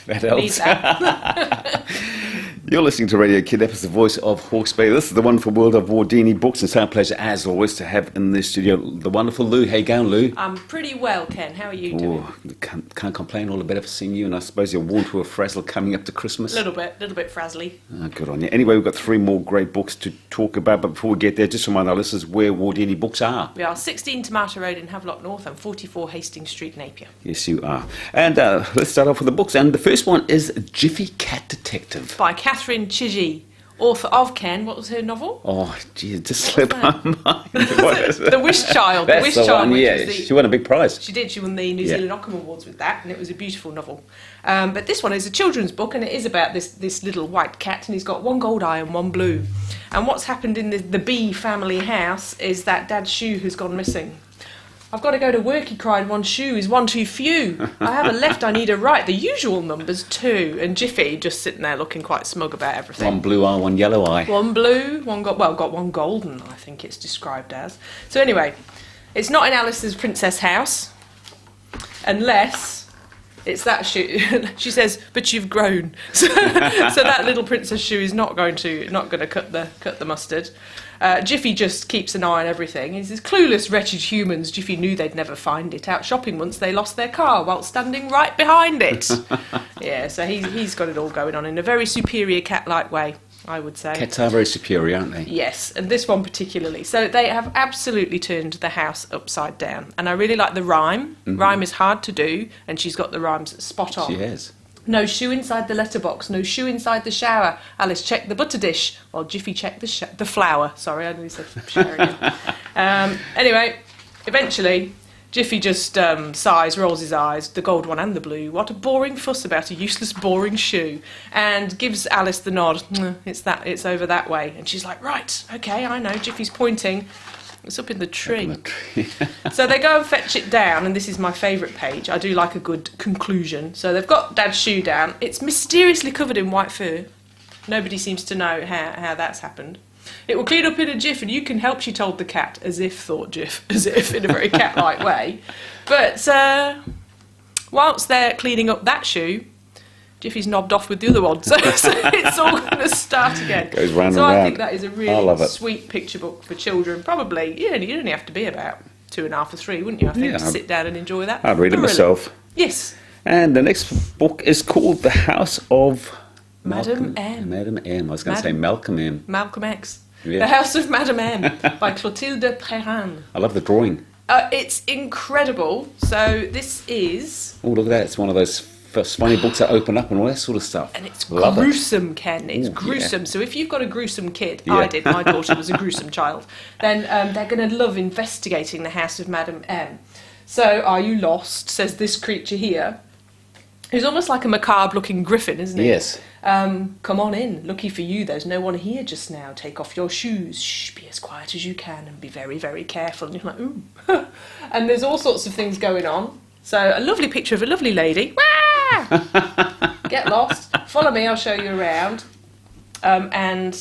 That Need helps. that. You're listening to Radio Kidnap, the voice of Hawke's Bay. This is the wonderful world of Wardini books, and it's our pleasure, as always, to have in the studio the wonderful Lou. How you going, Lou? I'm pretty well, Ken. How are you doing? Can't complain. All the better for seeing you, and I suppose you're worn to a frazzle coming up to Christmas. A little bit frazzly. Oh, good on you. Anyway, we've got 3 more great books to talk about, but before we get there, just remind our listeners where Wardini books are. We are 16 Tomato Road in Havelock North and 44 Hastings Street, Napier. Yes, you are. And let's start off with the books, and the first one is Jiffy Cat Detective. By Catherine Chigi, author of, Ken, what was her novel? Oh, gee, it just slipped my mind. What is it? The Wish Child. That's the Wish the Child, one, which yeah. was She won a big prize. She did. She won the New Zealand Ockham Awards with that, and it was a beautiful novel. But this one is a children's book, and it is about this little white cat, and he's got one gold eye and one blue. And what's happened in the B family house is that Dad's shoe has gone missing. I've got to go to work, he cried, one shoe is one too few. I have a left, I need a right. The usual number's 2. And Jiffy just sitting there looking quite smug about everything. One blue eye, one yellow eye. One blue, got one golden, I think it's described as. So anyway, it's not in Alice's princess house, unless it's that shoe. She says, "But you've grown." So that little princess shoe is not going to cut the mustard. Jiffy just keeps an eye on everything. He's these clueless, wretched humans. Jiffy knew they'd never find it. Out shopping once, they lost their car while standing right behind it. Yeah, so he's got it all going on in a very superior cat-like way, I would say. Cats are very superior, aren't they? Yes, and this one particularly. So they have absolutely turned the house upside down. And I really like the rhyme. Mm-hmm. Rhyme is hard to do, and she's got the rhymes spot on. She has. No shoe inside the letterbox, no shoe inside the shower. Alice checked the butter dish, while Jiffy checked the flour. Sorry, I nearly said shower again. Anyway, eventually, Jiffy just sighs, rolls his eyes, the gold one and the blue. What a boring fuss about a useless, boring shoe. And gives Alice the nod. It's over that way. And she's like, right, okay, I know. Jiffy's pointing. It's up in the tree. So they go and fetch it down, and this is my favourite page. I do like a good conclusion. So they've got Dad's shoe down. It's mysteriously covered in white fur. Nobody seems to know how that's happened. It will clean up in a jiff, and you can help, she told the cat, as if, thought Jiff, as if, in a very cat-like way. But whilst they're cleaning up that shoe, Jiffy's knobbed off with the other one, so it's all going to start again. Goes round so and I round. think that is a really sweet picture book for children. Probably, you'd only have to be about 2.5 or 3, wouldn't you? I think to sit down and enjoy that. I'd read it myself. Yes. And the next book is called The House of Madam M. Madam M. I was going to say Malcolm M. Malcolm X. Yeah. The House of Madam M by Clotilde Préran. I love the drawing. It's incredible. So this is... Oh, look at that. It's one of those funny books that open up and all that sort of stuff. And it's gruesome, Ken. It's gruesome. Yeah. So if you've got a gruesome kid, I did, my daughter was a gruesome child, then they're going to love investigating the House of Madam M. So, are you lost, says this creature here, who's almost like a macabre-looking griffin, isn't he? Yes. Come on in. Lucky for you, there's no one here just now. Take off your shoes. Shh, be as quiet as you can and be very, very careful. And you're like, ooh. And there's all sorts of things going on. So, a lovely picture of a lovely lady. Get lost. Follow me, I'll show you around. And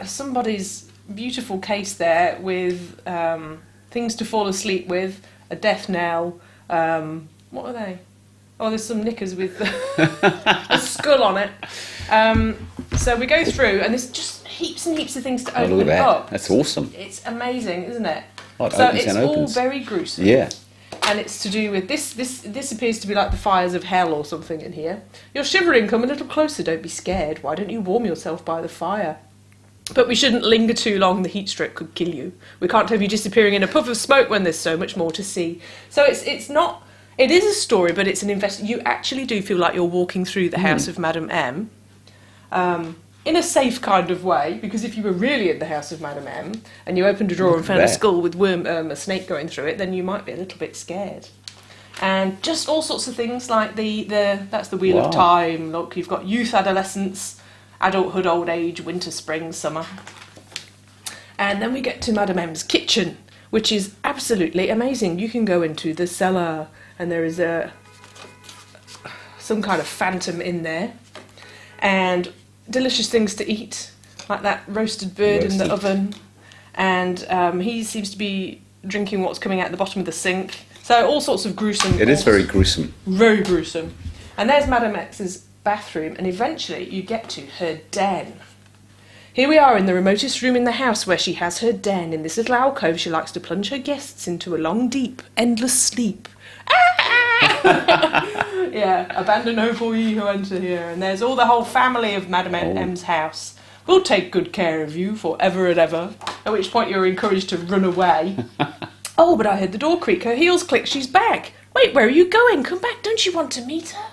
somebody's beautiful case there with things to fall asleep with, a death knell. What are they? Oh, there's some knickers with a skull on it. So we go through, and there's just heaps and heaps of things to open up. That's awesome. It's amazing, isn't it? Oh, so it's all very gruesome. Yeah. And it's to do with this appears to be like the fires of hell or something in here. You're shivering, come a little closer, don't be scared. Why don't you warm yourself by the fire? But we shouldn't linger too long, the heat stroke could kill you. We can't have you disappearing in a puff of smoke when there's so much more to see. So it's not, it is a story, but it's an you actually do feel like you're walking through the House of Madam M. In a safe kind of way, because if you were really in the House of Madam M and you opened a drawer and found a skull with a snake going through it, then you might be a little bit scared. And just all sorts of things like that's the Wheel of Time. Look, you've got youth, adolescence, adulthood, old age, winter, spring, summer. And then we get to Madam M's kitchen, which is absolutely amazing. You can go into the cellar and there is some kind of phantom in there. And delicious things to eat, like that roasted bird in the oven, and he seems to be drinking what's coming out the bottom of the sink. So all sorts of gruesome. It is very gruesome. Very gruesome. And there's Madame X's bathroom, and eventually you get to her den. Here we are in the remotest room in the house where she has her den. In this little alcove, she likes to plunge her guests into a long, deep, endless sleep. Yeah, abandon no for ye who enter here. And there's all the whole family of Madame M's house. We'll take good care of you for ever and ever. At which point you're encouraged to run away. Oh, but I heard the door creak. Her heels click. She's back. Wait, where are you going? Come back. Don't you want to meet her?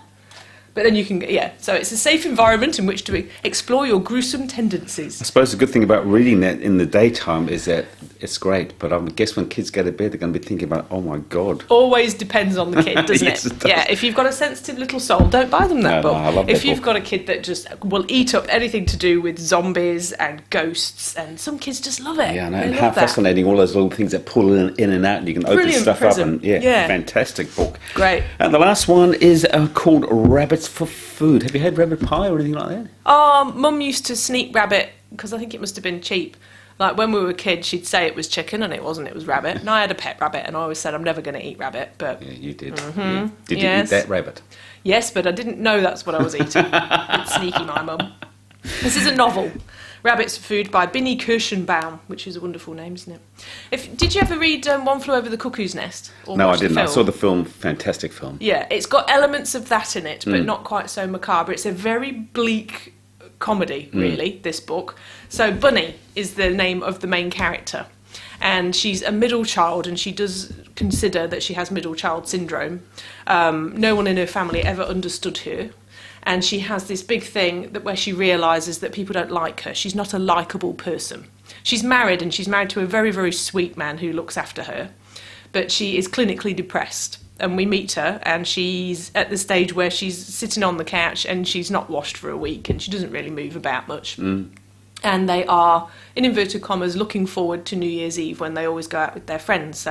But then you can, so it's a safe environment in which to explore your gruesome tendencies. I suppose the good thing about reading that in the daytime is that it's great, but I guess when kids go to bed, they're going to be thinking about, oh my God. Always depends on the kid, doesn't Yes, it? it does. Yeah, if you've got a sensitive little soul, don't buy them that book. No, I love that if you've book. got a kid that just will eat up anything to do with zombies and ghosts, and some kids just love it. Yeah, I know, They and love how that. fascinating all those little things that pull in and out, and you can open Brilliant stuff prism. up. And Yeah. fantastic book. Great. And the last one is called Rabbits for Food. Have you had rabbit pie or anything like that? Oh, Mum used to sneak rabbit, because I think it must have been cheap. Like, when we were kids, she'd say it was chicken, and it wasn't, it was rabbit. And I had a pet rabbit, and I always said I'm never going to eat rabbit, but... Yeah, you did. Mm-hmm. Yeah. Did you Yes. eat that rabbit? Yes, but I didn't know that's what I was eating. It's sneaky, my mum. This is a novel, Rabbits for Food by Binnie Kirschenbaum, which is a wonderful name, isn't it? Did you ever read One Flew Over the Cuckoo's Nest? Or No, I watch the didn't. I film? saw the film. Fantastic film. Yeah, it's got elements of that in it, but not quite so macabre. It's a very bleak comedy, really, this book. So Bunny is the name of the main character. And she's a middle child, and she does consider that she has middle child syndrome. No one in her family ever understood her. And she has this big thing where she realises that people don't like her. She's not a likeable person. She's married, and she's married to a very, very sweet man who looks after her. But she is clinically depressed. And we meet her, and she's at the stage where she's sitting on the couch, and she's not washed for a week, and she doesn't really move about much. And they are, in inverted commas, looking forward to New Year's Eve when they always go out with their friends.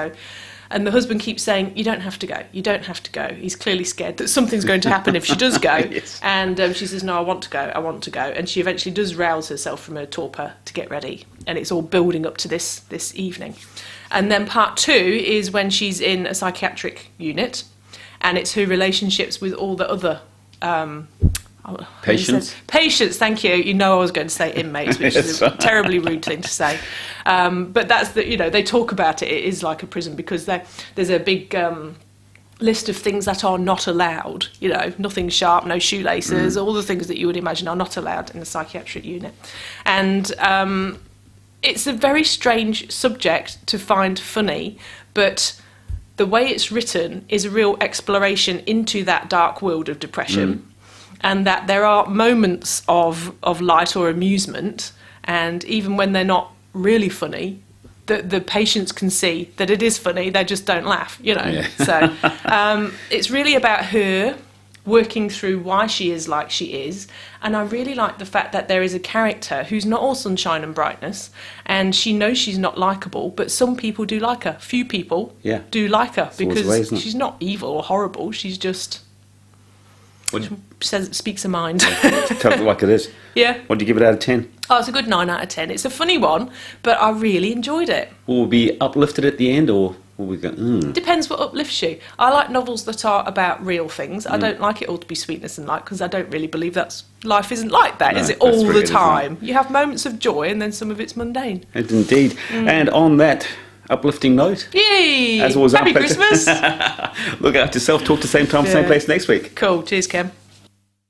And the husband keeps saying, you don't have to go, you don't have to go. He's clearly scared that something's going to happen if she does go. Yes. And she says, no, I want to go, I want to go. And she eventually does rouse herself from her torpor to get ready. And it's all building up to this evening. And then part 2 is when she's in a psychiatric unit, and it's her relationships with all the other... Patients? Patients, thank you. You know I was going to say inmates, which is a terribly rude thing to say. But that's they talk about it. It is like a prison because there's a big list of things that are not allowed. Nothing sharp, no shoelaces, all the things that you would imagine are not allowed in a psychiatric unit. And it's a very strange subject to find funny, but the way it's written is a real exploration into that dark world of depression. And that there are moments of light or amusement, and even when they're not really funny, the patients can see that it is funny, they just don't laugh, Yeah. So it's really about her working through why she is like she is, and I really like the fact that there is a character who's not all sunshine and brightness, and she knows she's not likeable, but some people do like her. Few people do like her, always the way, isn't it? she's not evil or horrible, she's just... speaks her mind. Tell it like it is. Yeah. What do you give it out of 10? Oh, it's a good 9 out of 10. It's a funny one, but I really enjoyed it. Will we be uplifted at the end, or will we go, Depends what uplifts you. I like novels that are about real things. I don't like it all to be sweetness and light, because I don't really believe life isn't like that, No, is it? that's All really the it, isn't it? time. You have moments of joy, and then some of it's mundane. And indeed. And on that uplifting note, Yay! as always, Happy our pleasure. Christmas! Look after yourself. Talk to the same time, same Yeah. place next week. Cool. Cheers, Ken.